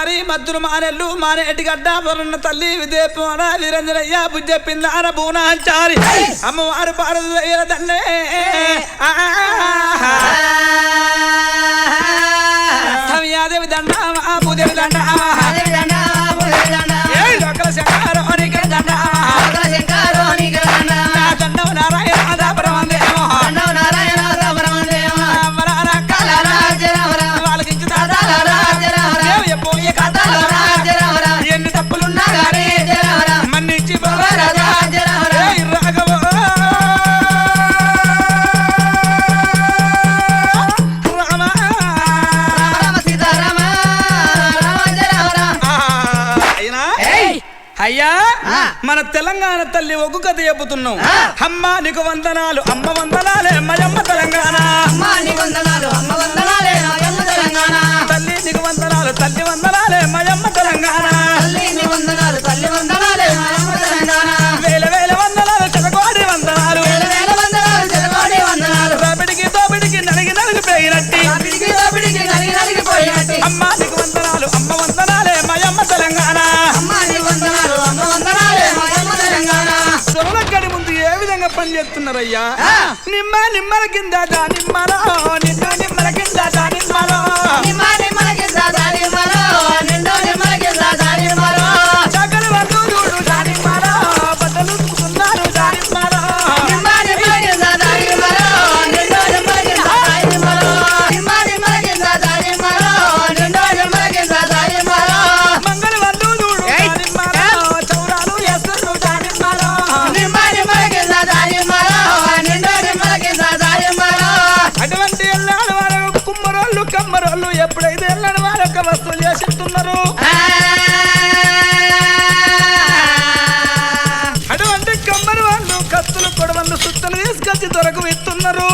బండారి మద్దులు మానెల్లు మానేటి గడ్డ పొరన్న తల్లి విదేపోడ వీరంజనయ్య బుజ్జ పిందార బూనాచారి అమ్మవారు పాడదు దండే సమయాదేవి దండ భూదేవి దండ లోకల శంకరోనికి దండ దండవ నారాయణ పరమందేమో ఎన్ని తప్పులున్నా గానీ మన్నించి అయ్యా మన తెలంగాణ తల్లి ఒగ్గు కథ చెబుతున్నాం అమ్మ నీకు వందనాలు అమ్మ వందనాలే మయమ్మ తెలంగాణ తల్లి నీకు వందనాలు తల్లి వందనాలే మయమ్మ తెలంగాణ వేల వేల వందనాలు చెలకోడి వందనాలు రాబిడికి దోబిడికి నలిగి నలిగి పోయినట్టి అమ్మ నీకు వందనాలు అమ్మ వందనాలే మయమ్మ తెలంగాణ సొలకడి ముందు ఏ విధంగా పని చేస్తున్నారయ్యా నిమ్మల కింద నిమ్మలో నిన్ను నిమ్మల కింద నిమ్మలో చకలి వాళ్ళు చూడు దానిమ్మలో బట్టలు ఉతుకుతున్నారు దానిమ్మలో మంగళ వాళ్ళు చూడు దానిమ్మలో చౌరాలు వేస్తున్నారు దానిమ్మలో అటువంటి ఎల్లాడు వారు కుమ్మరోళ్ళు కమ్మరోళ్ళు ఎప్పుడైతే ఎల్లాడు వారు ఒక వస్తువులు చేసిస్తున్నారు అటువంటి కమ్మరి వాళ్ళు కత్తులు కొడవళ్ళు సుత్తలు తీసుకొచ్చి దొరకు ఇస్తున్నారు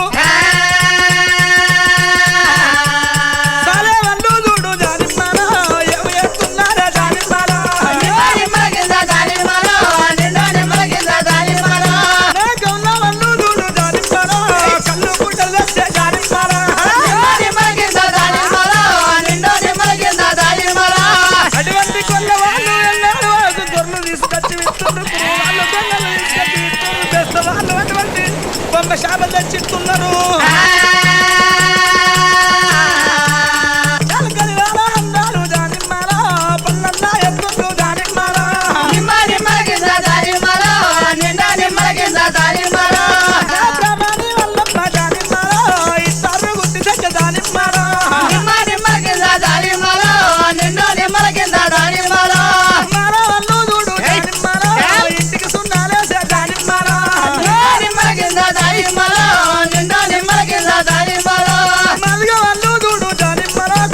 శాపం తెచ్చిస్తున్నారు అందాలు దానిమ్మలో పల్లన్నా ఎత్తులు దానిమ్మలో ప్రభాని వల్లమ్మ దానిమ్మలో ఇస్తారు గుడ్డి తెచ్చ దానిమ్మలో మరో వాళ్ళు చూడు దానిమ్మలో ఇంటికి సున్నాలేసే దానిమ్మలో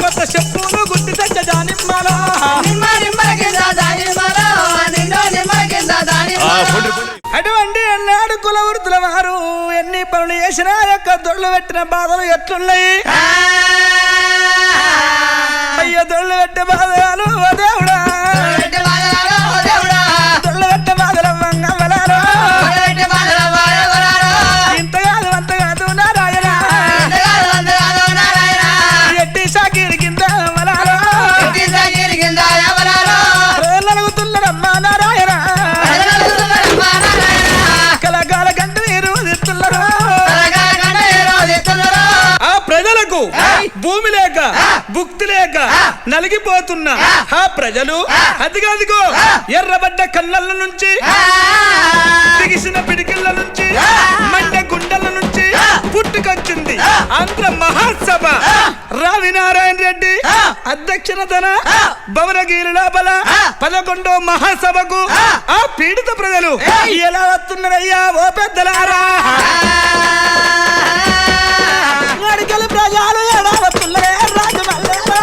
కొత్త చెప్పులు గుడ్డి తెచ్చ దానిమ్మలో అటువంటి ఎన్నాడు కుల వృత్తుల వారు ఎన్ని పనులు చేసినా యొక్క దొడ్లు పెట్టిన బాధలు ఎట్లున్నాయి అయ్యో దొడ్లు పెట్టే బాధలు ఓ దేవుడా దొడ్లు పెట్టే బాధలు మంగళారు ఇంత కాదు అంత కాదు నారాయణ ఎట్టి సాగిరి కింద నలుగుతున్నారమ్మా నారాయణ కలగాల గంట నిరోధిస్తున్నారు ఆ ప్రజలకు భూమి లేక భుక్తి లేక నలిగిపోతున్న ఆ ప్రజలు అదిగదిగో ఎర్రబడ్డ కళ్ళ నుంచి దిగిసిన పిడికిళ్ళ నుంచి మండ గుండెల నుంచి పుట్టుకొచ్చింది ఆంధ్ర మహాసభ రావి నారాయణ రెడ్డి అధ్యక్షతన భవనగిరి లోపల 11వ మహాసభకు ఆ పీడిత ప్రజలు ఎలా వస్తున్నారయ్యా ఓ పెద్దలారా అడిగలు ప్రజలు ఎలా వస్తున్నారే రాజమల్లేలో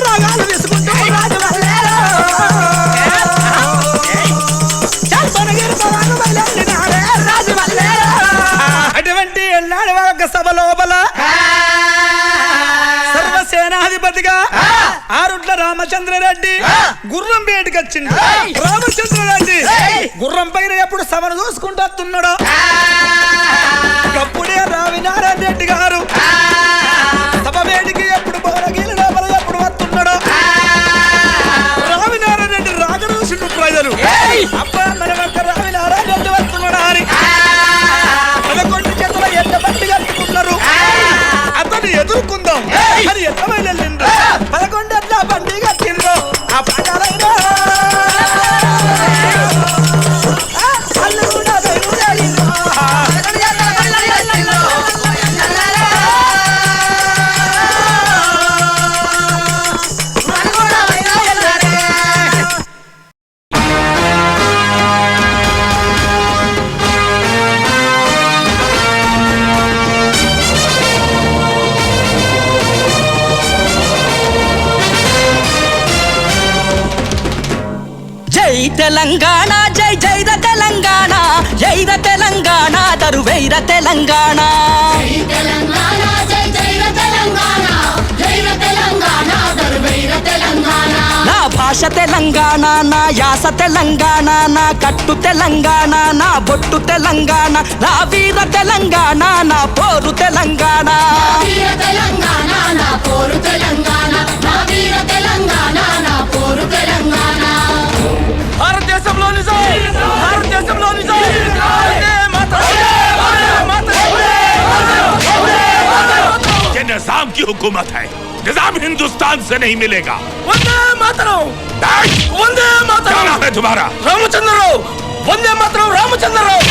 రాగాలు వేసుకుంటూ రాజమల్లేలో గుర్రం బయటకు వచ్చిండు. రామచంద్రుడు గుర్రం పైన ఎప్పుడు సభను చూసుకుంటూ వస్తున్నాడు. అప్పుడే రావినారాయణ రెడ్డి గారు సభ వేడికి ఎప్పుడు భవనగిరి లోపల ఎప్పుడు వస్తున్నాడు. రావినారాయణ రెడ్డి రాగరూసిండు ప్రజలు. అబ్బా మన ఒక్క రావినారాయణ రెడ్డి వస్తున్నాడు అని 11 చేతుల ఎడ్ల బండి కట్టుకున్నారు. అతను ఎదుర్కొందాం అని ఎంతమంది వెళ్ళిండ్రు. 11 ఎడ్ల బండి కట్టిండ్రు. ఆ పడాలైనా తెలంగాణ జై జై ర తెలంగాణ, జై ర తెలంగాణ తరువైర తెలంగాణ. నా భాష తెలంగాణ, నా యాస తెలంగాణ, నా కట్టు తెలంగాణ, నా బొట్టు తెలంగాణ, నా వీర తెలంగాణ, నా పోరు తెలంగాణ. భారతదేశంలో నిజం, భారతదేశంలో నిజం. ये निजाम की हुकूमत है, निजाम हिंदुस्तान से नहीं मिलेगा. वंदे मातरम, वंदे मातरम. क्या नाम है तुम्हारा? रामचंद्रराव. वंदे मातरम रामचंद्रराव.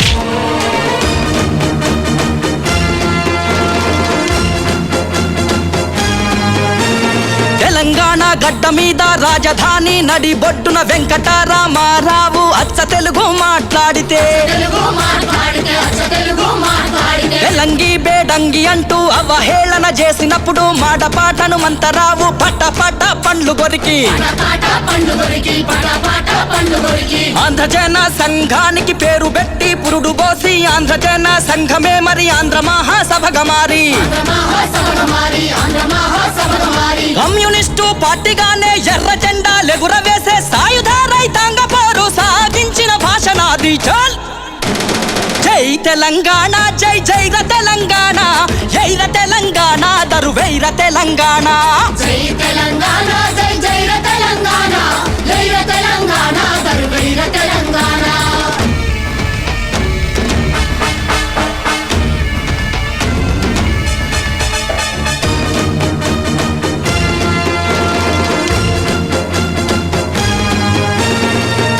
తెలంగాణ గడ్డ మీద రాజధాని నడి బొడ్డున వెంకటరామారావు అచ్చ తెలుగు మాట్లాడితే తెలంగి బేడంగి అంటూ అవహేళన చేసినప్పుడు మాటపాటను మంతరావు పట్ట పట్ట పండ్లు కొరికి ఆంధ్రజన సంఘానికి పేరు పెట్టి పురుడు పోసి ఆంధ్రజన సంఘమే మరి ఆంధ్ర మహాసభగా మారి కమ్యూనిస్టు పార్టీగానే ఎర్ర జెండా లెగురవేసే సాయుధ రైతాంగ పోరు సాగించిన భాషనాది. చల్ జై తెలంగాణ, జై జై ర తెలంగాణ, జై ర తెలంగాణ దరువైర తెలంగాణ. జై తెలంగాణ, జై జై ర తెలంగాణ, జై ర తెలంగాణ దరువైర తెలంగాణ.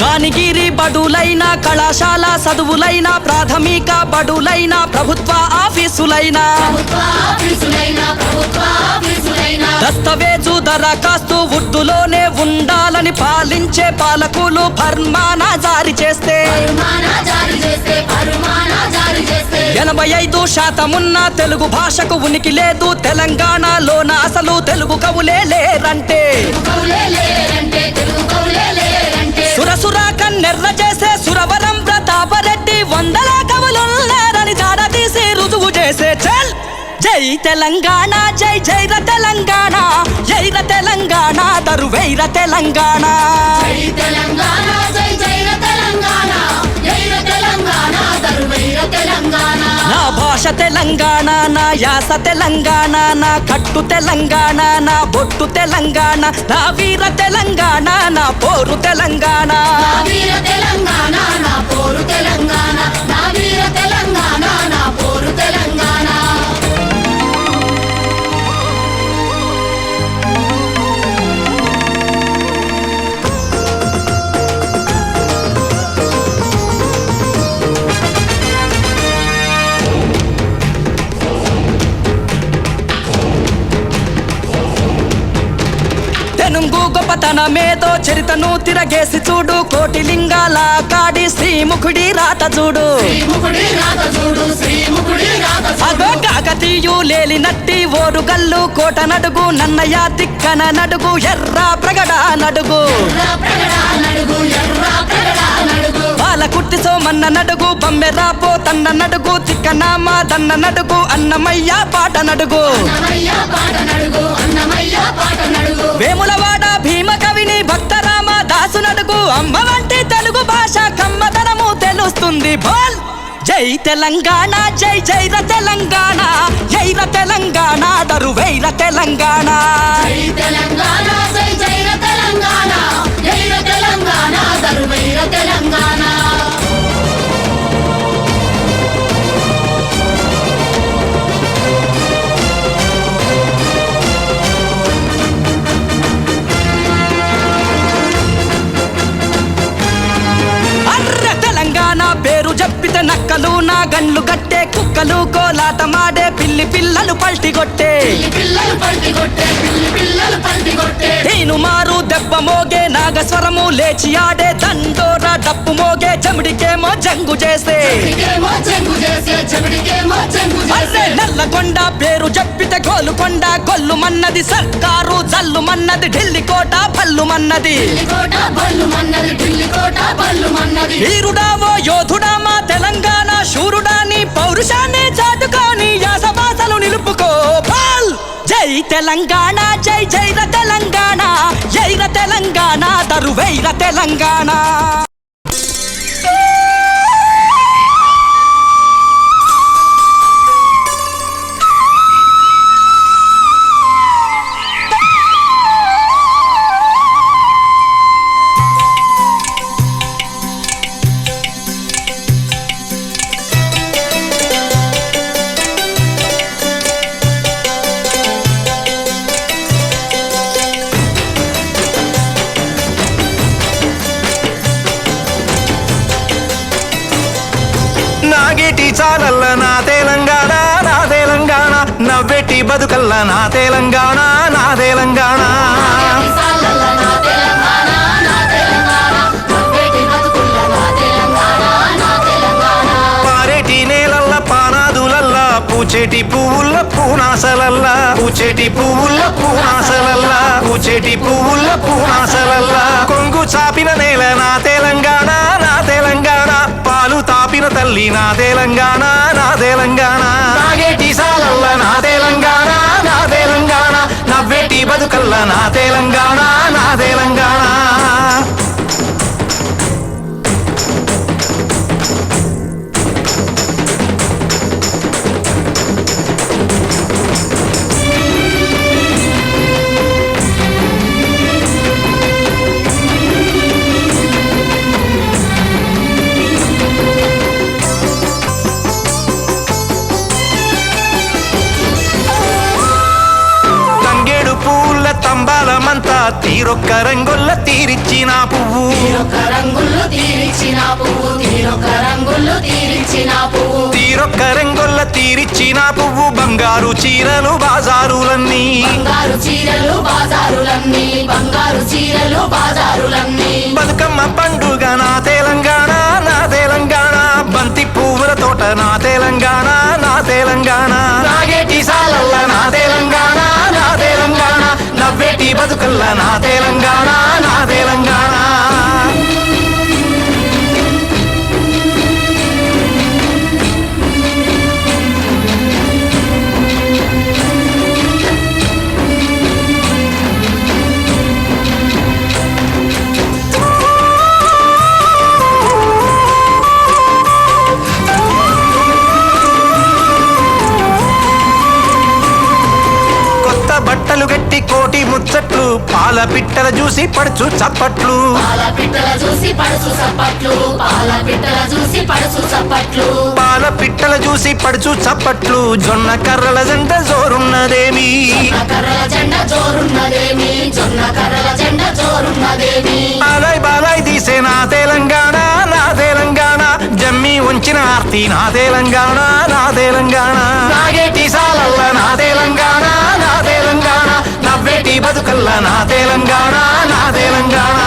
కానిగిరి బడులైన కళాశాల చదువులైన ప్రాథమిక బడులైన ప్రభుత్వ ఆఫీసులైన దస్తవేజు దరఖాస్తు ఉర్దూలోనే ఉండాలని పాలించే పాలకులు ఫర్మానా జారీ చేస్తే 85% తెలుగు భాషకు ఉనికి లేదు. తెలంగాణలోన అసలు తెలుగు కవులే లేరంటే సురసురా కన్నెర్ర చేసే సురవరం ప్రతాపరెడ్డి 100 కవులున్నారని జాడతీసి రుజువు చేసే. చల్ జై తెలంగాణ, జై జై ర తెలంగాణ, జై ర తెలంగాణ దరువైర తెలంగాణ. జై తెలంగాణ, జై జై ర తెలంగాణ, జై ర తెలంగాణ దరువైర తెలంగాణ. నా భాష తెలంగాణ, నా యాస తెలంగాణ, నా కట్టు తెలంగాణ, నా బొట్టు తెలంగాణ, నా వీర తెలంగాణ, నా పోరు తెలంగాణ. నా వీర తెలంగాణ, నా పోరు తెలంగాణ, నా వీర తెలంగాణ, నా పోరు తెలంగాణ. తెనుంగు గొప్పతనమేదో చరితను తిరగేసి చూడు. కోటి లింగాల కాడి శ్రీముఖుడి రాత చూడు. అగో కాకతీయు లేలినట్టి ఓరుగల్లు కోట నడుగు నన్నయ్య తిక్కన నడుగు ఎర్ర ప్రగడ నడుగు పాలకుర్తి సోమ రామన్న నడుగు బమ్మెరాపో తన్న నడుగు తిక్కనామ దన్న నడుగు అన్నమయ్య పాట నడుగు అన్నమయ్య పాట నడుగు అన్నమయ్య పాట నడుగు వేములవాడ భీమ కవిని భక్తరామ దాసు నడుగు అమ్మ వంటి తెలుగు భాష కమ్మదనము తెలుస్తుంది బోల్ జై తెలంగాణ జై జైర తెలంగాణ జైర తెలంగాణ దరువైర తెలంగాణ జై తెలంగాణ జై జైర తెలంగాణ జైర తెలంగాణ దరువైర తెలంగాణ అర్ర తెలంగాణ పేరు చెప్పితే నక్కలు నా గండ్లు కట్టే కుక్కలు కోలాట మాడే పిల్లి పిల్లలు పల్టి కొట్టే పిల్లలు పల్టి కొట్టే పిల్లి పిల్లలు పల్టి కొట్టే నేను మారు దెబ్బ మోగే నాగస్వరము లేచి ఆడే దండోరా డప్పు మోగే చెమిడికేమో జంగు చేసే చెవిడికేమో చెంగు చేసే చెవిడికేమో చెంగు అర్రే చేసే నల్లగొండ పేరు చెప్పితే గోలుకొండ గొల్లు మన్నది సర్కారు జల్లు మన్నది ఢిల్లీ కోట పల్లు మన్నది ఢిల్లీ కోట బల్లు మన్నది ఢిల్లీ కోట బల్లు మన్నది వీరుడావో యోధుడా మా తెలంగాణ శూరుడా నీ పౌరుషాన్ని చాటుకొని యాస భాషలు నిలుపుకో బాల్ జై తెలంగాణ జై జైర తెలంగాణ జైర తెలంగాణ దరువైర తెలంగాణ నాగేటి చాలల్ల నా తెలంగాణ నా తెలంగాణ నవ్వెట్టి బతుకల్ల నా తెలంగాణ నా తెలంగాణ సాలల్ల నా తెలంగాణ నా తెలంగాణ నవ్వేటి బతుకుల్ల నా తెలంగాణ నా తెలంగాణ పారేటి నేలల్ల పానాదులల్ల పూచేటి పువ్వుల్ల పూనాసలల్ల పూచేటి పువ్వుల్ల పూనాసలల్ల పూచేటి పువ్వుల్ల పూనాసలల్ల కొంగు చాపిన నేల నా తెలంగాణ నా తెలంగాణ పాలు తాపిన తల్లి నా తెలంగాణ నా తెలంగాణ నాగేటి సాలల్ల నా తెలంగాణ నా తెలంగాణ నవ్వేటి బతుకల్ల నా తెలంగాణ నా తెలంగాణ తంగేడు పూల తంబాలమంతా తీరొక్క రంగుల్ల తీరిచ్చిన పువ్వు తీరొక్క రంగులు తీరిచ్చిన పువ్వు తీరొక్క రంగులు తీరిచ్చిన పువ్వు తీరొక్క రంగుల్ల తీరిచ్చిన పువ్వు బంగారు చీరలు బాజారులన్నీ బంగారు చీరలు బాజారులన్నీ బంగారు చీరలు బాజారులన్నీ బతుకమ్మ పండుగ నా తెలంగాణ నా తెలంగాణ బంతి పువ్వుల తోట నా తెలంగాణ నా తెలంగాణ నాగేటి సాలల్ల నా తెలంగాణ నా తెలంగాణ నవ్వేటి బతుకల్ల నా తెలంగాణ నా తెలంగాణ కొత్త బట్టలు గట్టి కోటి ముచ్చట్లు పాల పిట్టల చూసి పడుచు చప్పట్లు పాల పిట్టల చూసి పడుచు చప్పట్లు పాల పిట్టల చూసి పడుచు చప్పట్లు పాల పిట్టల చూసి పడుచు చప్పట్లు జొన్న కర్రల జంట జోరున్నదేమి జొన్న కర్రల జెండ జోరున్నదేమి జొన్న కర్రల జెండ జోరున్నదేమి బాలాయ్ బాలాయ్ తీసే నా తెలంగాణ నా తెలంగాణ జమ్మి ఉంచిన ఆర్తి నా తెలంగాణ నా తెలంగాణ నాగేటి సాలల్ల నా తెలంగాణ నా తెలంగాణ నవ్వేటి బతుకల్ల నా తెలంగాణ నా తెలంగాణ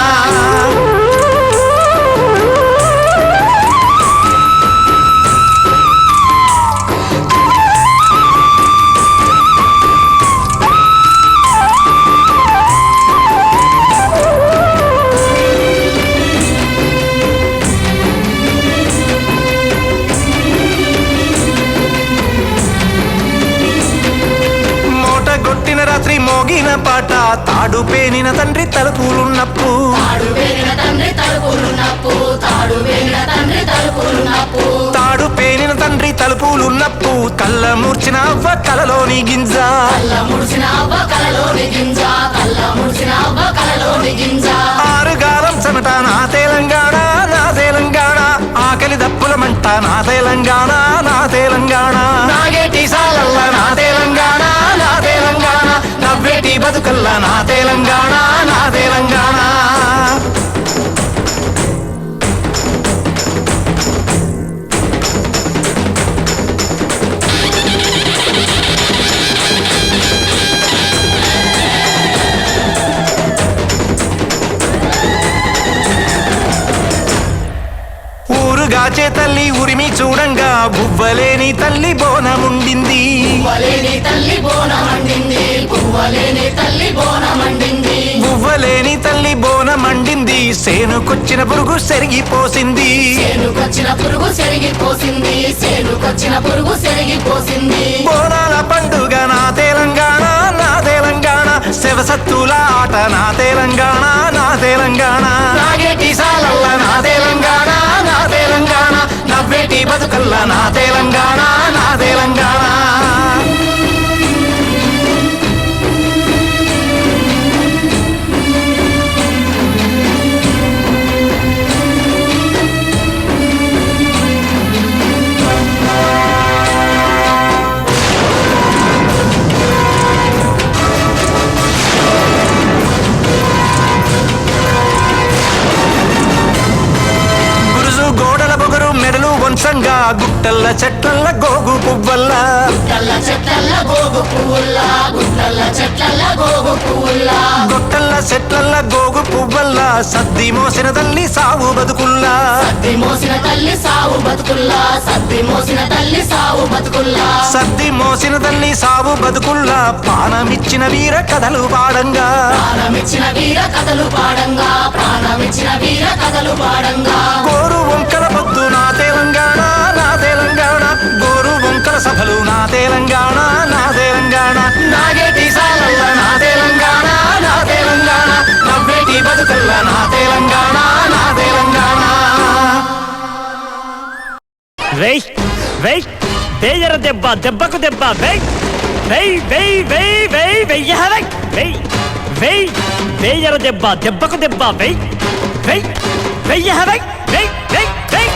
తాడు పేనిన తండ్రి తలుపులున్నప్పు తాడు వేలిన తండ్రి తలుపులున్నప్పు తాడు వేలిన తండ్రి తలుపులున్నప్పు తాడు పేనిన తండ్రి తలుపులున్నప్పు కళ్ళ మూర్చిన అవ్వ కలలోని గింజ కళ్ళ ముడిసిన అవ్వ కలలోని గింజ కళ్ళ ముడిసిన అవ్వ కలలోని గింజ ఆరుగాలం చెమట నా తెలంగాణ నా తెలంగాణ ఆకలి దప్పుల మంట నా తెలంగాణ నా తెలంగాణ నాగేటి సాలల్ల నా తెలంగాణ నా తెలంగాణ నవ్వేటి బతుకల్ల నా తెలంగాణ నా తెలంగాణ ఊరుగాచే తల్లి ఉరిమి చూడంగా బువ్వలేని తల్లి బోనముండింది పువ్వలేని తల్లి బోనమండింది పువ్వలేని తల్లి బోనమండింది బువ్వలేని తల్లి బోనమండింది సేనుకొచ్చిన పురుగు సెరిగిపోసింది సేనుకొచ్చిన పురుగు సెరిగిపోసింది సేనుకొచ్చిన పురుగు సెరిగిపోసింది బోనాల పండుగ నా తెలంగాణ నా తెలంగాణ శివసత్తుల ఆట నా తెలంగాణ నా తెలంగాణ నాగేటి సాలల్ల నా తెలంగాణ నా తెలంగాణ నవ్వేటి బతుకల్ల నా తెలంగాణ నా తెలంగాణ గోడల బొగరు మెడలు వంచంగా గుట్టల్ల చెట్లల్ల గోగు పువ్వల్ల గుట్టల్ల చెట్లల్ల గోగు పువ్వుల్లా గుట్టల్ల చెట్లల్ల గోగు పువ్వుల్లా గొట్టల్ల చెట్లల్ల గోగు పువ్వల్ల సద్ది మోసిన తల్లి సావు బతుకుల్లా సద్ది మోసిన తల్లి సావు బతుకుల్లా సద్ది మోసిన తల్లి సావు బతుకుల్లా సద్ది మోసిన తల్లి సావు బతుకుల్లా ప్రాణమిచ్చిన వీర కథలు పాడంగా ప్రాణమిచ్చిన వీర కథలు పాడంగా ప్రాణమిచ్చిన వీర కథలు పాడంగా గోరు వంకల పొద్దు నా తెలంగాణ నా తెలంగాణ గోరు వంకల సభలు నా తెలంగాణ నా తెలంగాణ నాగేటి సాలల్ల నా తెలంగాణ నా తెలంగాణ నవ్వేటి బతుకల్ల నా తెలంగాణ నా తెలంగాణ వెయ్ వెయ్ వేయర దెబ్బ దెబ్బకు దెబ్బ వెయ్ వెయ్ వెయ్ వెయ్ వెయ్ వెయ్య వెయ్ వెయ్ వేయర దెబ్బ దెబ్బకు దెబ్బ వెయ్ వెయ్ వెయ్య వెయ్ వెయ్ వెయ్ వెయ్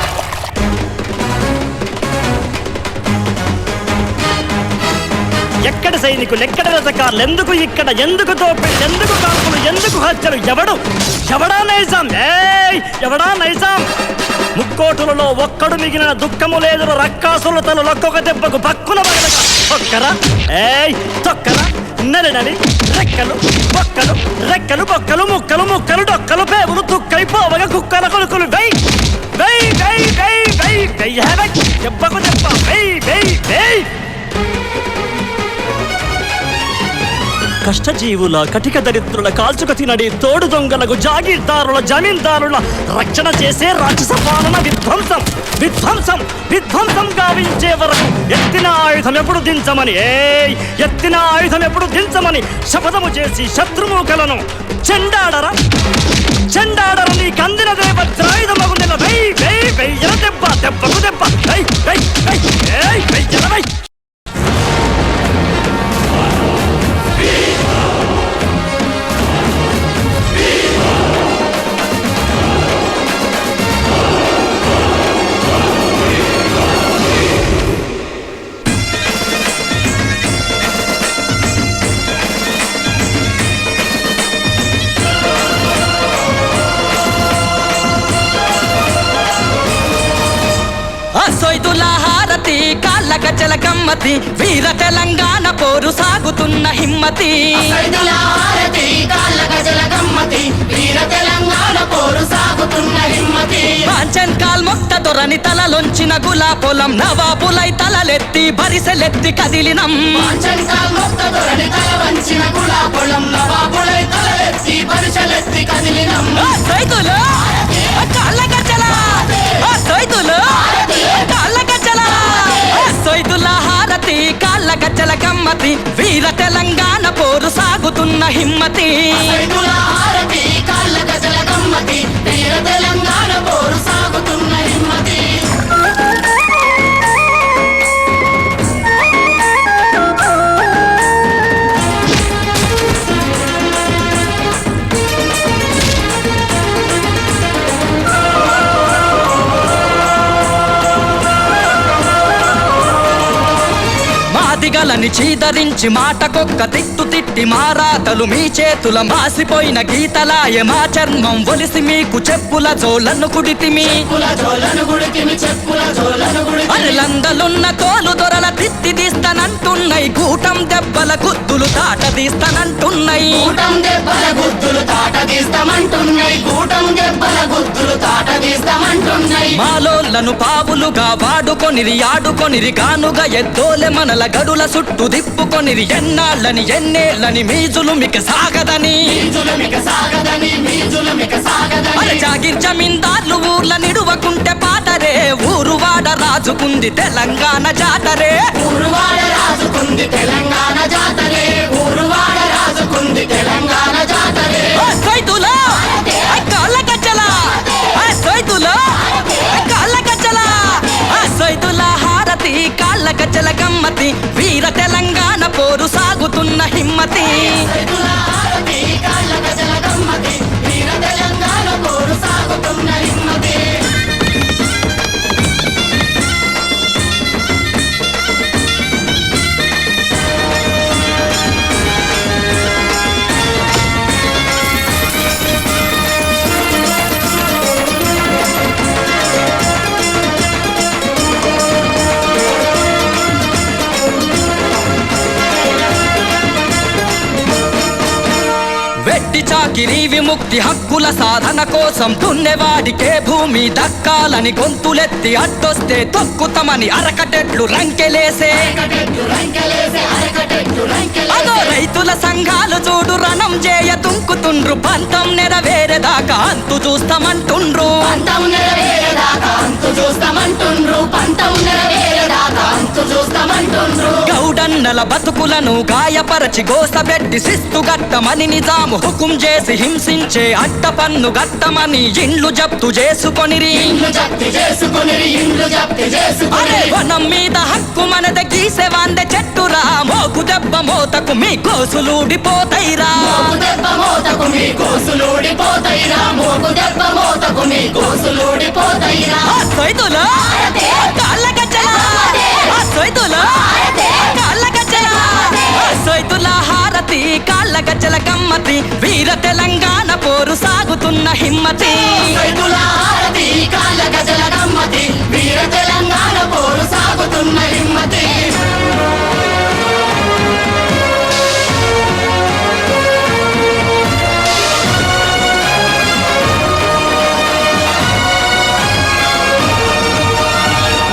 ఎక్కడ సైనికులు ఎక్కడ రథకారులు ఎందుకు ఇక్కడ ఎందుకు దోపిడి ఎందుకు కాల్పులు ఎందుకు హత్యలు ఎవడా నైజాం ఎవడా నైజాం ముక్కోటులలో ఒక్కడు మిగిలిన దుఃఖము లేదు రక్కాసుల తల ఒక్కొక్క దెబ్బకు పక్కున పగలగా తొక్కరా తొక్కరా నలి రెక్కలు బొక్కలు రెక్కలు బొక్కలు ముక్కలు ముక్కలు డొక్కలు పేగులు తుక్కై పోవగా కుక్కల కొలుకులు వెయ్ వెయ్ వెయ్ వెయ్ వెయ్ వెయ్య దెబ్బకు దెబ్బ వెయ్ వెయ్ వెయ్ కష్టజీవుల కటిక దరిద్రుల కాల్చుక తినడి తోడు దొంగలకు జాగీర్దారుల జమీందారుల రక్షణ చేసే రాక్షస పాలన విధ్వంసం విధ్వంసం విధ్వంసం గావించే వరకు ఎత్తిన ఆయుధం ఎప్పుడు దించమని ఎత్తిన ఆయుధం ఎప్పుడు దించమని శపథము చేసి శత్రుముఖలను చెండాడరా నీ కందిన దేవ ద్రాయుధమగు నెల వెయ్ వెయ్ వెయ్యల దెబ్బ దెబ్బకు దెబ్బ వెయ్ వెయ్ వెయ్ వెయ్యల వెయ్ సొయ్దుల హారతి కాళ్ళ గజ్జల గమ్మతి వీర తెలంగాణ పోరు సాగుతున్న హిమ్మతి సైదుల హారతి కాళ్ళ గజల గమ్మతి వీర తెలంగాణ పోరు సాగుతున్న హిమ్మతి కాంచన్ కాల్ మొక్త దొరని తలలొంచిన గులాపొలం నవాబులై తలలెత్తి బరిసెలెత్తి కదిలినం కాంచన్కాల్ మొక్త దొరని తల వంచిన గులాపొలం నవాబులై తలెత్తి పరిశలెత్తి కదిలినం సొయ్దులు కాళ్ళ గజ్జల సొయ్దులు కాళ్ళ గజ్జల సొయ్దుల హారతి కాళ్ళ గజ్జల గమ్మతి వీర తెలంగాణ పోరు సాగుతు సాగుతున్న హిమ్మతి సైదుల హారతి కాళ్ళ గజల గమ్మతి వీర తెలంగాణ పోరు సాగుతున్న హిమ్మతి మాదిగలని చీదరించి మాటకొక్క తిట్టు తిట్టి మారాతలు మీ చేతుల మాసిపోయిన గీతలాయ మా చర్మం ఒలిసి మీకు చెప్పుల జోలను కుడితిమి అరలందలున్న తోలు దొరల తిత్తి తీస్తానంటున్నాయి గూటం దెబ్బల గుద్దులు తాట తీస్తానంటున్నాయి మాలోళ్ళను పావులుగా వాడుకొనిరి ఆడుకొనిరి గానుగా ఎద్దోలె మనల గడుల చుట్టూ దిప్పుకొనిరి ఎన్నాళ్ళని ఎన్నేళ్ళని మీజులు మిక సాగదని జాగిర్ జమీందార్లు ఊర్ల నిడువకుంటే పాటరే ఊరు వాడ రాజుకుంది తెలంగాణ జాతరే సైతులా కాళ్ళ గజ్జల సైతులా కాళ్ళ గజ్జల సైతుల హారతి కాళ్ళ గజ్జల గమ్మతి వీర తెలంగాణ పోరు సాగుతున్న హిమ్మతి వెట్టి చాకిరీ విముక్తి హక్కుల సాధన కోసం దున్నేవాడికే భూమి దక్కాలని గొంతులెత్తి అడ్డొస్తే తొక్కుతామని అరకటెట్లు రంకెలేసే అదో రైతుల సంఘాలు చూడు రణం చేయ తుంకుతుండ్రు పంతం నెరవేరేదాకా అంతు చూస్తామంటుండ్రు గౌడన్నల బతుకులను గాయపరచి గోసబెట్టి శిస్తు గట్టమని నిజాము హుకుం చేసి హింసించే అట్ట పన్ను గట్టమని ఇండ్లు జప్తు చేసుకొనిరి అరే వనం మీద హక్కు మనద గీసే వాందే చెట్టురా మోకు దెబ్బ మోతకు మీ కోసులూడిపోతైరా సైతులా కాళ్ళ గజ్జల సైతులా కాళ్ళ గజ్జల సైతుల హారతి కాళ్ళ గజ్జల గమ్మతి వీర తెలంగాణ పోరు సాగుతున్న హిమ్మతి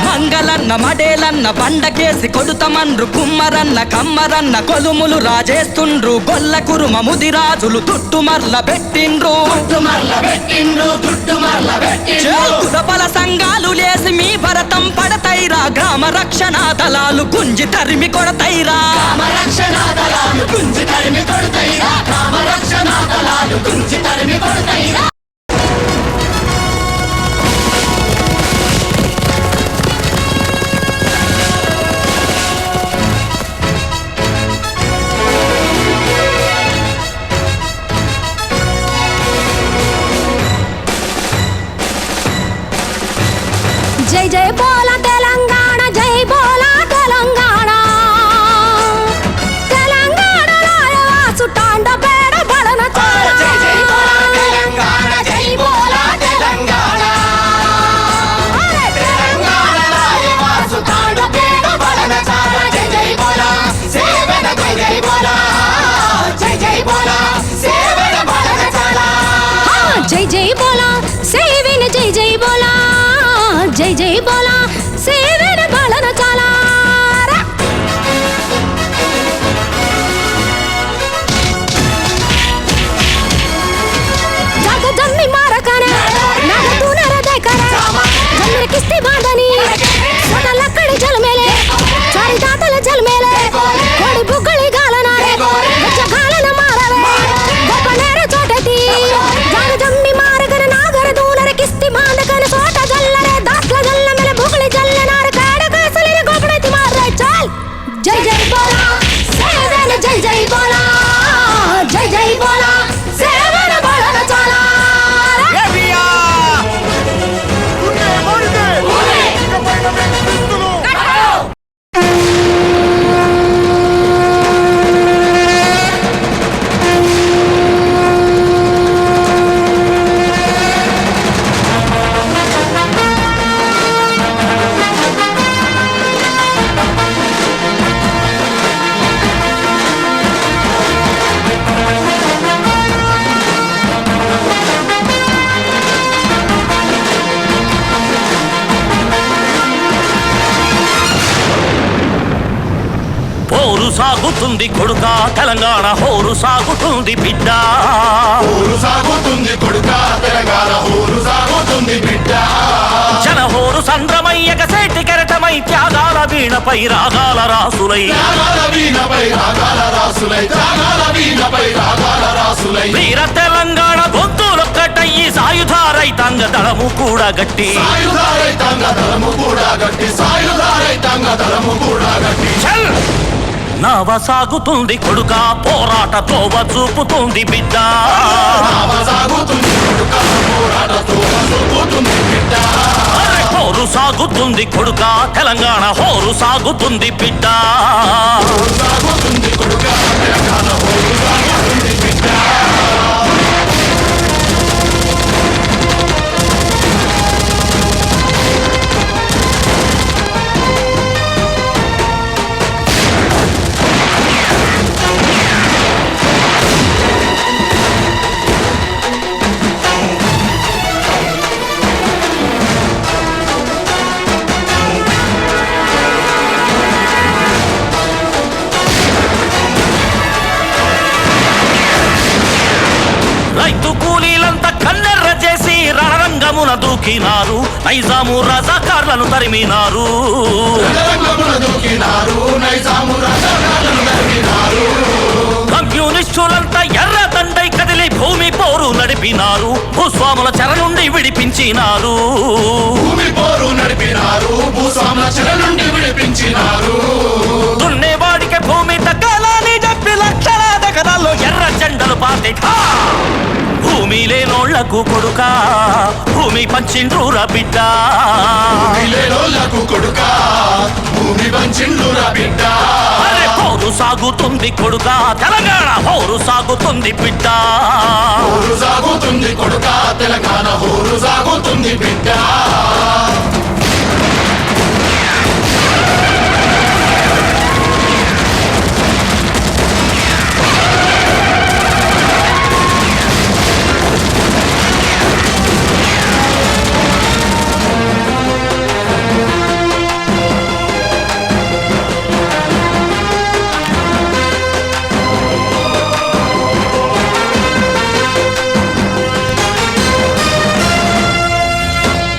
మంగళన్న మడేలన్న బండకేసి కొడుతమన్రు కుమ్మరన్న కమ్మరన్న కొలుములు రాజేస్తుండ్రు గొల్ల కురుమ ముదిరాజులు తుట్టుమర్ల పెట్టిండ్రు కుదపల సంఘాలు లేసి మీ భరతం పడతైరా గ్రామ రక్షణ దళాలు గుంజి తరిమి కొడతైరా జై జై బోలా తెలంగాణ జై బోలా తెలంగాణ తెలంగాణ రాయవాసు తాండ పేడ బలన జై జై బోలా తెలంగాణ జై బోలా తెలంగాణ తెలంగాణ రాయవాసు తాండ పేడ బలన జై జై బోలా సేవన జై జై బోలా జై జై బోలా సేవన బలన జై జై బోలా సేవన జై జై బోలా జై జై బోలా సేవన బలన చాలా జగ జమ్మి మారకనే నగ తూనర దేకరే జమ్మిర కిస్తి బాందని సట లక్కడి జలమేలే చారి దాతల జలమేలే కోడి బుగ్గలి గాలనారే గచ్చ గాలన మారే సాగుతుంది కొడుక తెలంగాణ హోరు సాగుతుంది బిడ్డ ఊరు సాగుతుంది కొడుక తెలంగాణ ఊరు సాగుతుంది బిడ్డ జనహోరు సంద్రమయ్యక సేటి కెరటమై త్యాగాల వీణపై రాగాల రాసులై త్యాగాల వీణపై రాగాల రాసులై త్యాగాల వీణపై రాగాల రాసులై వీర తెలంగాణ గొంతులొక్కటయ్యి సాయుధ రైతాంగ దళము కూడా గట్టి సాయుధ రైతాంగ దళము కూడా గట్టి సాయుధ రైతాంగ దళము కూడా గట్టి చల్ నావ సాగుతుంది కొడుక పోరాట తోవ చూపుతుంది బిడ్డ నావ సాగుతుంది కొడుక పోరాట తోవ చూపుతుంది బిడ్డ హోరు సాగుతుంది కొడుక తెలంగాణ హోరు సాగుతుంది బిడ్డ ఊరు సాగుతుంది కొడుక తెలంగాణ ఊరు సాగుతుంది బిడ్డ రైతు కూలీలంతా కన్నెర్ర చేసి రణరంగమున దూకినారు నైజాము రజాకార్లను తరిమినారు రణరంగమున దూకినారు నైజాము రజాకార్లను తరిమినారు కమ్యూనిస్టులంతా ఎర్ర దండై కదిలి భూమి పోరు నడిపినారు భూస్వాముల చెర నుండి విడిపించినారు భూమి పోరు నడిపినారు భూస్వాముల చెర నుండి విడిపించినారు దున్నేవాడికి భూమి దక్కాలని చెప్పి లక్షలాది ఎకరాల్లో ఎర్ర జెండలు పాతిట భూమి లేనోళ్లకు కొడుక భూమి పంచిండ్రురా బిడ్డ లేనోళ్లకు కొడుక భూమి పంచిండ్రురా బిడ్డ అరే హోరు సాగుతుంది కొడుక తెలంగాణ హోరు సాగుతుంది బిడ్డ ఊరు సాగుతుంది కొడుక తెలంగాణ ఊరు సాగుతుంది బిడ్డ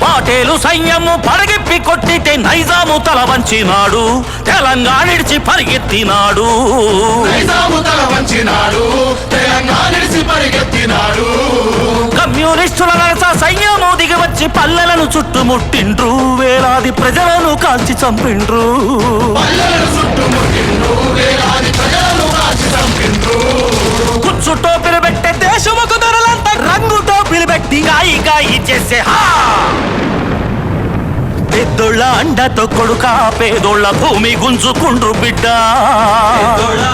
పాటేలు సైన్యము పడగెప్పి కొట్టితే నైజాము తల వంచినాడు తెలంగాణ ఇడిచి పరిగెత్తినాడు నైజాము తల వంచినాడు తెలంగాణ ఇడిచి పరిగెత్తినాడు కమ్యూనిస్టుల నరస సైన్యము దిగి వచ్చి పల్లెలను చుట్టుముట్టిండ్రు వేలాది ప్రజలను కాల్చి చంపిండ్రు పల్లెలను చుట్టుముట్టిండ్రు వేలాది ప్రజలను కాల్చి చంపిండ్రు కుచ్చు టోపీలు పెట్టే దేశముకు దొరలంతా రంగు టోపీలు పెట్టి కాయి కాయి చేసే హా పెద్దోళ్ళ అండతో కొడుక పేదోళ్ళ భూమి గుంజుకుండ్రు బిడ్డ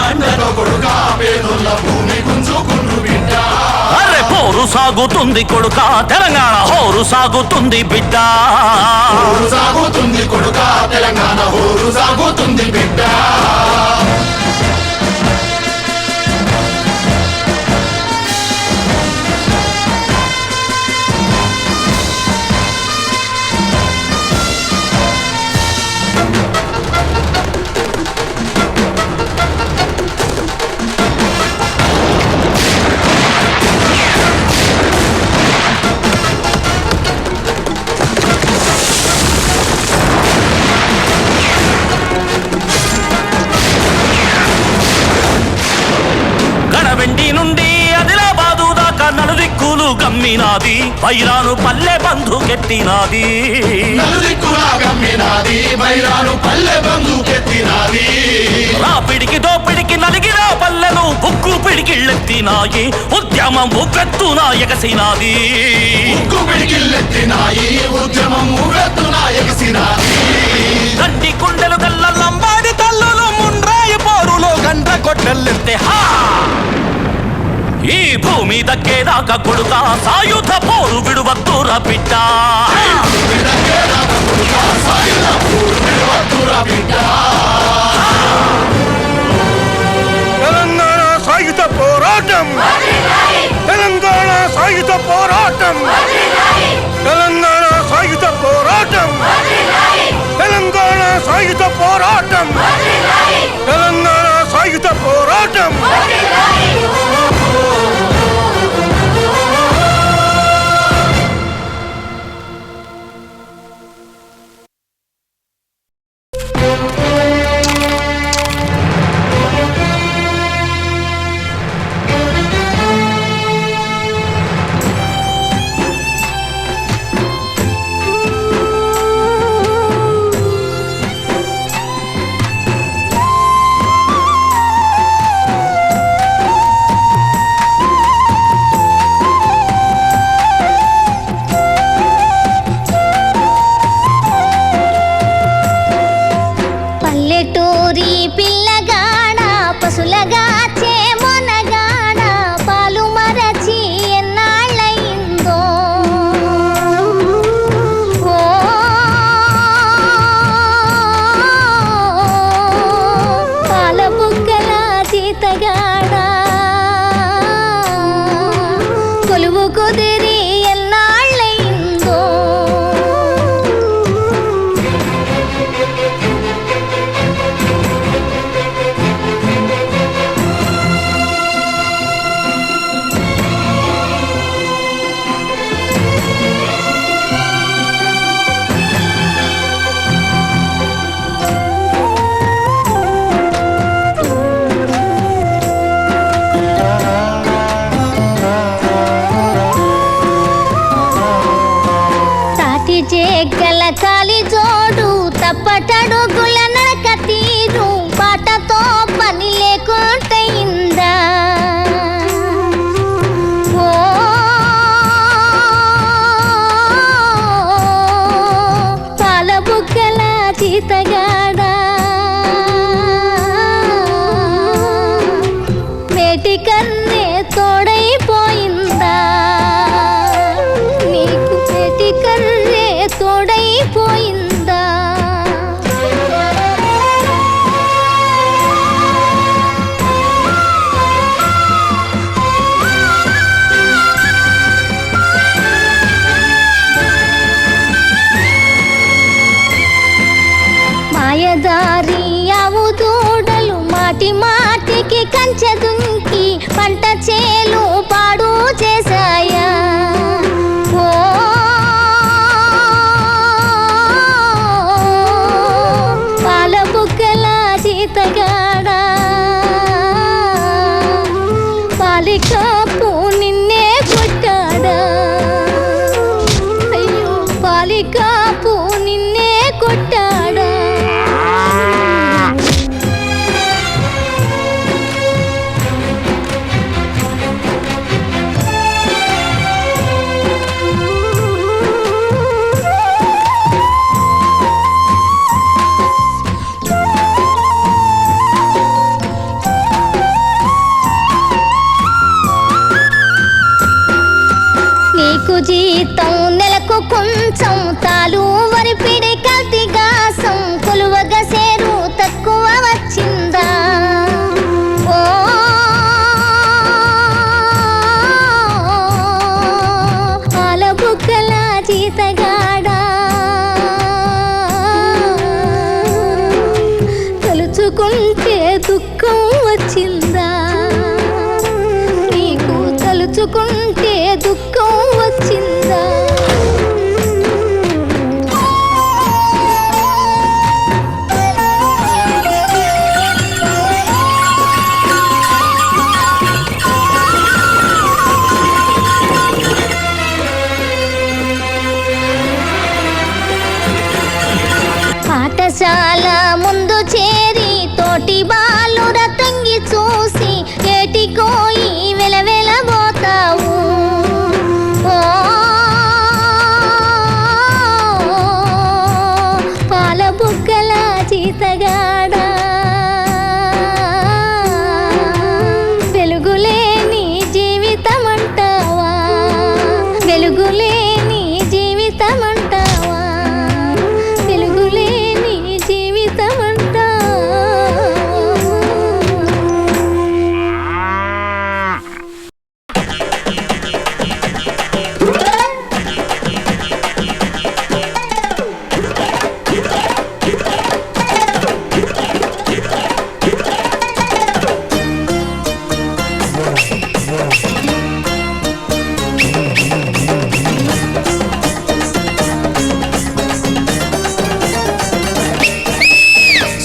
అండతో కొడుక పేదోళ్ళ భూమి గుంజుకుండ్రు బిడ్డ అరే పోరు సాగుతుంది కొడుక తెలంగాణ హోరు సాగుతుంది బిడ్డ ఊరు సాగుతుంది కొడుక తెలంగాణ ఊరు సాగుతుంది బిడ్డ గడవెండి నుండి ఆదిలాబాదు దాకా నలుదిక్కులు గమ్మినాది వైరాను పల్లె బంధుకెత్తినాది నలుదిక్కులా గమ్మినాది వైరాను పల్లె బంధుకెత్తినాది రాపిడికి దోపిడికి నలిగిన పల్లెలు బుక్కు పిడికిళ్ళెత్తినాయి ఉద్యమం ఉవ్వెత్తున ఎగసినాది ఉక్కు పిడికిళ్ళెత్తినాయి ఉద్యమం ఉవ్వెత్తున ఎగసినాది గండి కుండెలు గల్ల లంబాడి తల్లులు ముండ్రాయి పోరులో గండ్ర కొట్టెల్లెత్తే హా ఈ భూమి దక్కేదాకా కొడుక సాయుధ పోరు విడువద్దురా బిడ్డ తెలంగాణ సాయుధ పోరాటం తెలంగాణ సాయుధ పోరాటం తెలంగాణ సాయుధ పోరాటం తెలంగాణ సాయుధ పోరాటం తెలంగాణ చేయగల కాలి జోడు తప్పటడుగుల నడక తీరు పాటతో పని లేకుంటే ఇందా ఓ పాల బుగ్గల జీతగాడా మేటి కన్నే తోడైపోయిందా నీకు మేటి కన్నే తోడైపోయిందా మాయదారి ఆవు దూడలు మాటి మాటికి కంచె దుంకి పంట చేలు పాడు చేశాయా ఓ పాల బుగ్గల జీతగాడా పాలికాపు నిన్నే కొట్టాడా అయ్యో పాలికాపు నిన్నే కొట్టాడా నీకు జీతం నెలకు కొంచెం తాలు వరిపిడి కల్తీగాసం కొలువగా సేరు తక్కువ వచ్చిందా ఓ పాల బుగ్గల జీతగాడా తలుచుకుంటే దుఃఖం వచ్చిందా నీకు తలుచుకుంటే దుఃఖం వచ్చిందా పాఠశాల ముందు చేరి తోటి బాలుర తంగి చూసి ఏటికోయి వెలవెలబోతావు ఓ పాల బుగ్గల జీతగాడా వెలుగులేని జీవితం అంటావా వెలుగులేని జీవితం అంటావా వెలుగులేని జీవితం అంటావా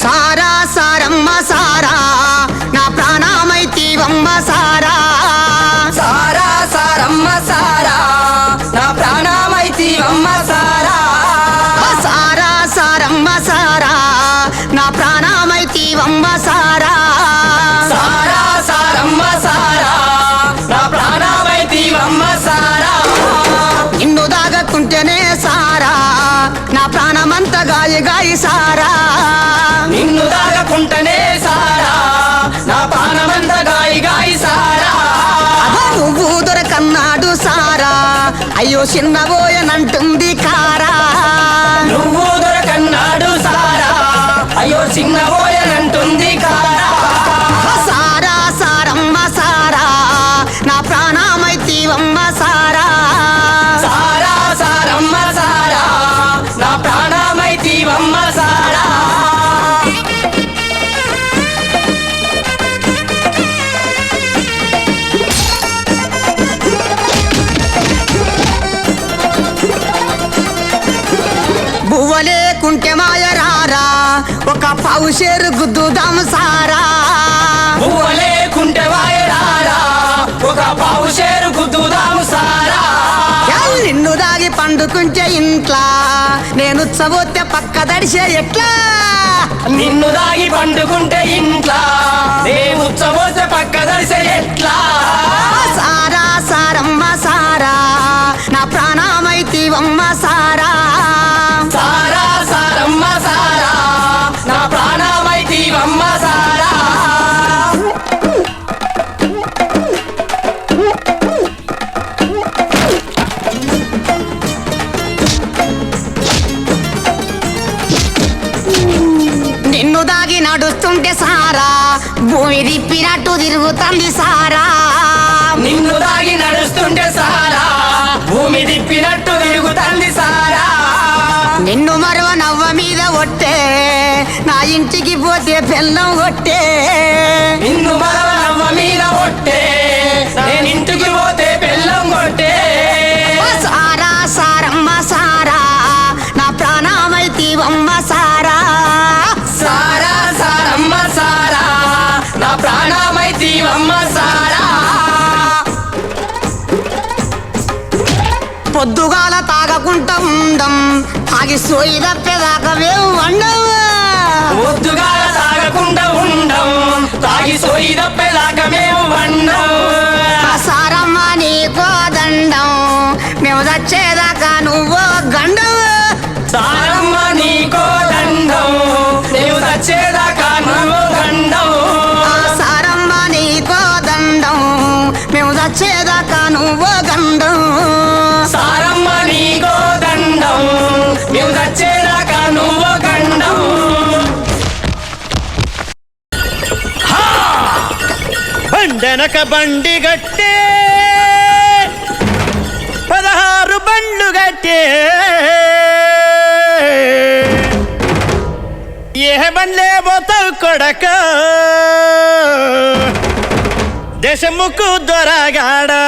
సారా సారమ్మ సారా నా ప్రాణమైతీవమ్మ సారా సారా సారమ్మ సారా నా ప్రాణమైతీవమ్మ సారా సారా సారమ్మ సారా నా ప్రాణమైతీవమ్మ సారా సారా సారమ్మ సారా నా ప్రాణమైతీవమ్మ సారా నిన్ను దాగకుంటేనే సారా నా ప్రాణమంత గాయి గాయి సారా నిన్ను దాగకుంటనే సారా నా ప్రాణమంత గాయి గాయి సారా నువ్వు దొరకన్నాడు సారా అయ్యో చిన్నబోయనంటుంది కారా నువ్వు దొరకన్నాడు సారా అయ్యో చిన్నబోయనంటుంది కారా సారా సారమ్మ సారా నా ప్రాణమైతీవమ్మ సారా సారా సారమ్మ సారా నా ప్రాణమైతీవమ్మ సారా బువ్వలేకుంటే మాయరారా ఒక పౌషేరు గుద్దుదాం సారా పువ్వలేకుంటే వాయరారా ఒక పావు షేరు గుద్దుదాము సారా నిన్ను నిన్ను దాగి పండుకుంటే ఇంట్లా నేను చబోతే పక్క దడిసే ఎట్లా నిన్ను దాగి పండుకుంటే ఇంట్లా నేను ఉచ్చబోతే పక్క దడిసే ఎట్లా సారా సారమ్మ సారా నా ప్రాణమైతివమ్మ సారా సారా సారమ్మ సారా నా ప్రాణమైతివమ్మ సారా నిన్ను దాగి నడుస్తుంటే సారా భూమి తిప్పినట్టు తిరుగుతుంది సారా నిన్ను దాగి నడుస్తుంటే సారా భూమి తిప్పినట్టు తిరుగుతుంది సారా నిన్ను మరవ నవ్వ మీద ఒట్టే నా ఇంటికి పోతే బెల్లం కొట్టే నిన్ను మరవ మీద ఒట్టే నేను ఇంటికి పోతే బెల్లం కొట్టే సారా సారమ్మ సారా నా ప్రాణమైతివమ్మ సారా సారా సారమ్మ సారా నా ప్రాణమైతివమ్మ సారా పొద్దుగాల తాగకుంటా ఉండం తాగి సోయి తప్పేదాకా మేము వండవు పొద్దుగా తాగకుండా ఉండం తాగి సోయి తప్పేదాకా మేము వండం సారమ్మ నీకో దండం మేము చచ్చేదాకా నువ్వు గండం సారమ్మ నీకో దండం నీవు చచ్చేదాకా నువ్వు గండం సారమ్మ నీకో దండం మేము చచ్చేదాకా నువ్వు గండం సారమ్మ నీకో దండం నీవు చచ్చేదాకా నువ్వు గండం బండెనక బండి గట్టే 16 బండ్లు గట్టే ఏ బండ్లే పోతావు కొడక దేశముకు దొరగాడా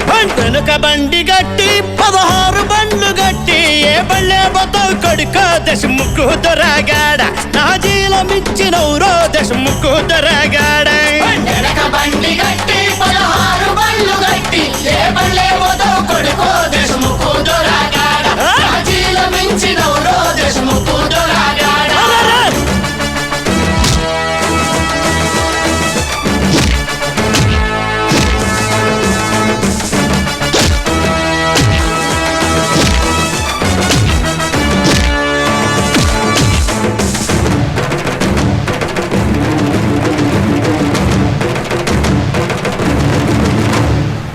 బండెనక బండి గట్టి 16 బండ్లు గట్టి ఏ బళ్ళే పోతావు కొడుక దేశముకు దొరగాడ నా జీలమిచ్చినవురో దేశముకు దొరగాడ వెనక బండి గట్టి 16 బండ్లు గట్టి ఏ బళ్ళే పోతావు కొడుకో దేశముకు దొరగాడ రాజీల మించినవురో దేశముకు దొరగాడ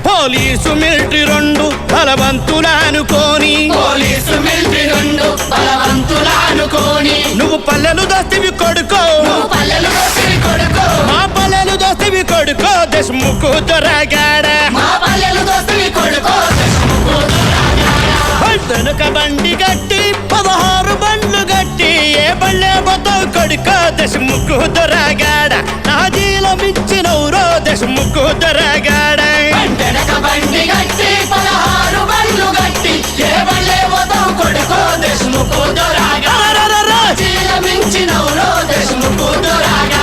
పోలీసు మిలిటరీ రెండు బలవంతులనుకోని పోలీసు మిలిటరీ రెండు బలవంతులనుకోని నువ్వు పల్లెలు దోస్తివి కొడుకో పల్లెలు దోసిరి కొడుకో మా పల్లెలు దోస్తివి కొడుకో దేశముకు దొరగాడ మా పల్లెలు దోసిరి కొడుకో దేశముకు వెనుక బండి గట్టి 16 బండ్లు గట్టి ఏ బళ్ళే పోతావు కొడుకో దేశముకు దొరగాడ నా జీలమిచ్చినవురో దేశముకు దొరగాడ వెనక బండి గట్టి 16 బండ్లు గట్టి ఏ బళ్ళే పోతావు కొడుకో దేశముకు దొరగాడ రాజీల మించినవురో దేశముకు దొరగాడ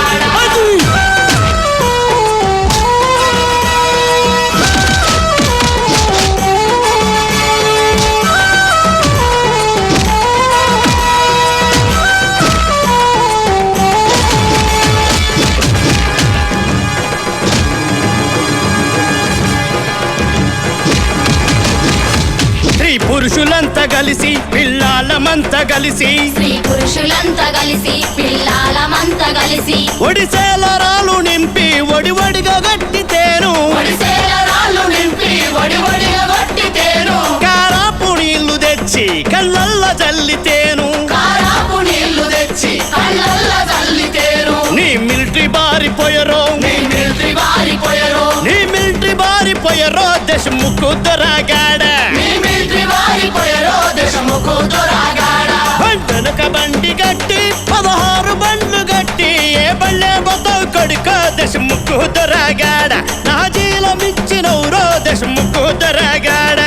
పురుషులంతా కలిసి పిల్లాలమంతా కలిసి స్త్రీ పురుషులంతా కలిసి పిల్లాలమంతా కలిసి ఒడిసేల రాళ్ళు నింపి ఒడివడిగా గట్టితేను ఒడిసేల రాళ్ళు నింపి వడివడిగా కొట్టితేను కారాపు నీళ్లు తెచ్చి కళ్ళల్ల జల్లితేను కారాపు నీళ్లు తెచ్చి కళ్ళల్ల చల్లితేను నీ మిలిటరీ బారిపోయరో నీ మిలిటరీ వారిపోయరు నీ మిలిటరీ బారిపోయరో దేశముకు దొరగాడ నీ మిలిటరీ వారిపోయరు దేశముకు దొరగాడ వెనుక బండి గట్టి 16 బండ్లు గట్టి ఏ బళ్ళే పోతావు కొడుక దేశముకు దొరగాడ నా జీలమిచ్చినవురో దేశముకు దొరగాడ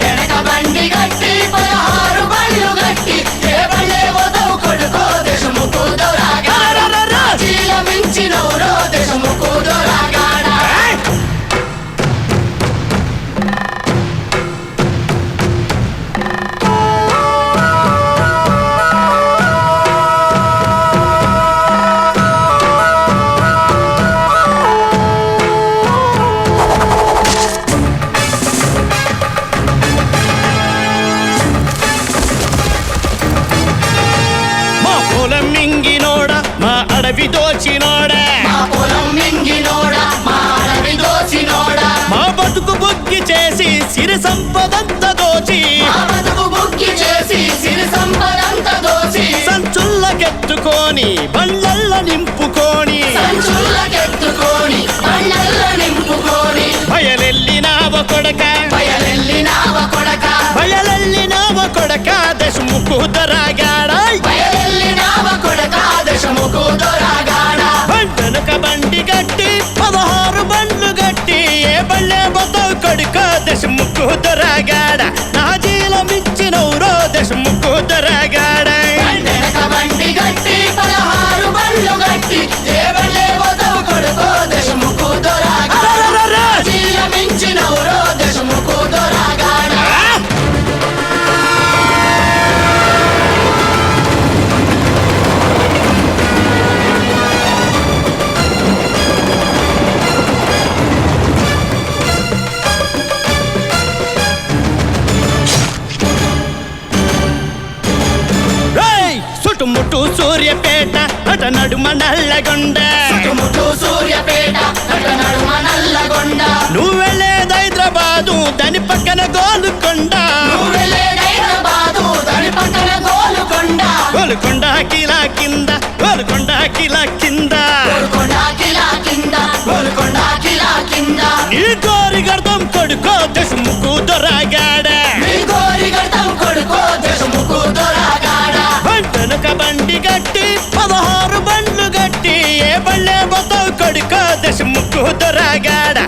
వెనక బండి గట్టి 16 బండ్లు గట్టి ఏ బళ్ళే పోతావు కొడుకో దేశముకు దొరగాడ రాజీల మించినవురో సంచులకెత్తుకొని బండ్లల్ల నింపుకొని సంచులకెత్తుకొని బండల్లో నింపుకొని బయలెల్లినావ కొడక బయలెల్లినావ కొడక బయలెల్లినావ కొడక దశముఖు దొరగాడ బయలెల్లినావ కొడక దశముఖు దొరగాడ బండనుక బండి గట్టి 16 బండ్లు గట్టి ఏ బళ్ళే బతావు కొడుక దశముఖు దొరగాడ నా జీలమిచ్చినవురో దశముఖు దొరగాడ వెనక బండి గట్టి 16 బండ్లు గట్టి దేవలే వదవు కొడుకో దశముఖు దొరగాడ జీలమించినవురో దశముఖు దొరగాడ చుట్టుముట్టు సూర్యపేట అట నడుమ నల్లగొండ చుట్టుముట్టు సూర్యపేట అట నడుమ నల్లగొండ నువ్వు వెళ్ళేది హైదరాబాదు దాని పక్కన గోలుకొండ హైదరాబాదు దాని పక్కన గోలుకొండ గోలుకొండ కిలా కింద గోలుకొండ కిలా కింద గోల్కొండ కిలా కింద గోల్కొండ కిలా కింద నీ గోరి గర్దం కొడుకో దశముఖు దొరగాడ నీ గోరి గడ్డం కొడుకో దశముఖు దొరగాడ బండనుక బండి గట్టి 16 బండ్లు గట్టి ఏ బళ్ళే బతావు కొడుకో దశముఖు దొరగాడ